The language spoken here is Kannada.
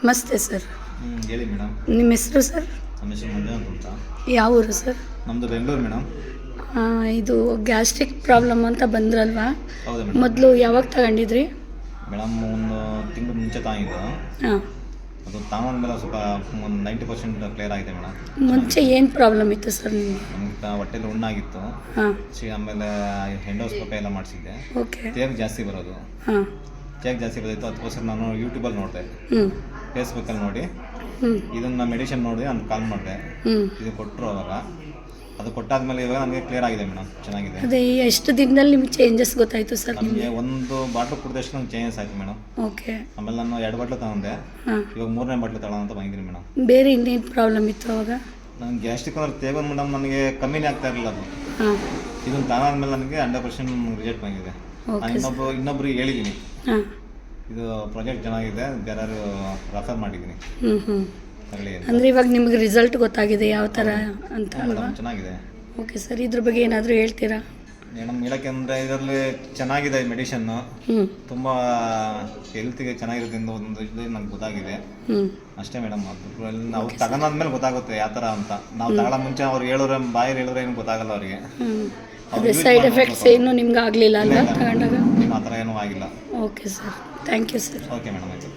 ನಮಸ್ತೆ ಸರ್. ಹೇಳಿ ಮೇಡಮ್. ನಿಮ್ಮ ಹೆಸರು ಸರ್? ನಮ್ಮ ಹೆಸರು ಮಂಜುನಾಥ್ ಅಂತ. ಯಾವ ಊರು ಸರ್? ನಮ್ಮದು ಬೆಂಗಳೂರು ಮೇಡಮ್. ಇದು ಗ್ಯಾಸ್ಟ್ರಿಕ್ ಪ್ರಾಬ್ಲಮ್ ಅಂತ ಬಂದ್ರಲ್ವಾ? ಹೌದಾ ಮೇಡಮ್? ಮೊದಲು ಯಾವಾಗ ತಗೊಂಡಿದ್ರಿ ಮೇಡಮ್ ಒಂದು ತಿಂಗಳು ಮುಂಚೆ ತಾಗಿದ್ದು. ಹಾಂ. ಅದು ತಗೊಂಡ್ಮೇಲೆ ಸ್ವಲ್ಪ ಒಂದು 90% ಕ್ಲಿಯರ್ ಆಗಿದೆ ಮೇಡಮ್. ಮುಂಚೆ ಏನು ಪ್ರಾಬ್ಲಮ್ ಇತ್ತು ಸರ್ ನಿಮಗೆ? ನಮ್ಗೆ ಹೊಟ್ಟೆಲಿ ಹುಣ್ಣಾಗಿತ್ತು. ಹಾಂ. ಆಮೇಲೆ ಎಂಡೋಸ್ಕೋಪಿ ಎಲ್ಲ ಮಾಡಿಸಿದ್ದೆ. ಓಕೆ. ತೇಗ್ ಜಾಸ್ತಿ ಬರೋದು. ಹಾಂ. ತೇಗ್ ಜಾಸ್ತಿ ಬರೋದಿತ್ತು, ಅದಕ್ಕೋಸ್ಕರ ನಾನು ಯೂಟ್ಯೂಬಲ್ಲಿ ನೋಡಿದೆ, ಫೇಸ್ಬುಕ್ಕಲ್ಲಿ ನೋಡಿ ಇದನ್ನು ಮೆಡಿಸಿನ್ ನೋಡಿ ನಾನು ಕಾಲ್ ಮಾಡಿದೆ. ಇದು ಕೊಟ್ಟರು ಅವಾಗ. ಅದು ಕೊಟ್ಟಾದ್ಮೇಲೆ ಇವಾಗ ನನಗೆ ಕ್ಲಿಯರ್ ಆಗಿದೆ ಮೇಡಮ್, ಚೆನ್ನಾಗಿದೆ. ಅದೇ ಎಷ್ಟು ದಿನದಲ್ಲಿ ನಿಮ್ಗೆ ಚೇಂಜಸ್ ಗೊತ್ತಾಯಿತು ಸರ್? ನನಗೆ ಒಂದು ಬಾಟ್ಲು ಕುಡಿದಷ್ಟು ನಂಗೆ ಚೇಂಜಸ್ ಆಯಿತು ಮೇಡಮ್. ಓಕೆ. ಆಮೇಲೆ ನಾನು 2 ಬಾಟ್ಲು ತಗೊಂಡೆ. ಹಾಂ. ಇವಾಗ 3ನೇ ಬಾಟ್ಲು ತಗೊಳ್ಳೋ ಅಂತ ಬಂದಿದ್ದೀನಿ ಮೇಡಮ್. ಬೇರೆ ಇನ್ನೇನು ಪ್ರಾಬ್ಲಮ್ ಇತ್ತು ಅವಾಗ? ನನಗೆ ಗ್ಯಾಸ್ಟ್ರಿಕ್ ಅಂದ್ರೆ ತೇಗೋದು ಮೇಡಮ್, ನನಗೆ ಕಮ್ಮಿನೇ ಆಗ್ತಾ ಇರಲಿಲ್ಲ ಅದು. ಹಾಂ. ಇದನ್ನು ತಗೊಂಡ್ಮೇಲೆ ನನಗೆ 100% ರಿಸಲ್ಟ್ ಬಂದಿದೆ. ನಾನು ಇನ್ನೊಬ್ರಿಗೆ ಹೇಳಿದ್ದೀನಿ, ಹಾಂ, ಇದು ಪ್ರಾಜೆಕ್ಟ್ ಚೆನ್ನಾಗಿದೆ, ಬೇರೆಯವರು ರೆಫರ್ ಮಾಡಿದ್ದೀನಿ, ತಗೊಳ್ಳಿ ಅಂತ. ಅಂದರೆ ಇವಾಗ ನಿಮಗೆ ರಿಸಲ್ಟ್ ಗೊತ್ತಾಗಿದೆ ಯಾವ ಥರ ಅಂತ ಅಲ್ವಾ? ಚೆನ್ನಾಗಿದೆ. ಓಕೆ ಸರ್, ಇದ್ರ ಬಗ್ಗೆ ಏನಾದರೂ ಹೇಳ್ತೀರಾ? ಮೇಡಮ್ ಹೇಳೋಕ್ಕೆ ಅಂದರೆ ಇದರಲ್ಲಿ ಚೆನ್ನಾಗಿದೆ ಮೆಡಿಷನ್ನು, ತುಂಬ ಹೆಲ್ತಿಗೆ ಚೆನ್ನಾಗಿರೋದ್ರಿಂದ ಒಂದು ಇದು ನಂಗೆ ಗೊತ್ತಾಗಿದೆ ಅಷ್ಟೇ ಮೇಡಮ್. ಅದು ನಾವು ತಗೊಂಡಾದ್ಮೇಲೆ ಗೊತ್ತಾಗುತ್ತೆ ಯಾವ ಥರ ಅಂತ. ನಾವು ತಗೊಳ್ಳೋ ಮುಂಚೆ ಅವ್ರು ಹೇಳಿದ್ರೆ ಬಾಯಲ್ಲಿ ಹೇಳಿದ್ರೆ ಏನು ಗೊತ್ತಾಗಲ್ಲ ಅವರಿಗೆ. ಅದೇ ಸೈಡ್ ಎಫೆಕ್ಟ್ಸ್ ಏನು ನಿಮ್ಗೆ ಆಗಲಿಲ್ಲ ಅಲ್ವಾ ತಗೊಂಡಾಗ? ಆ ಥರ ಏನೂ ಆಗಿಲ್ಲ. Okay sir, thank you sir. Okay madam, ಆಯಿತು.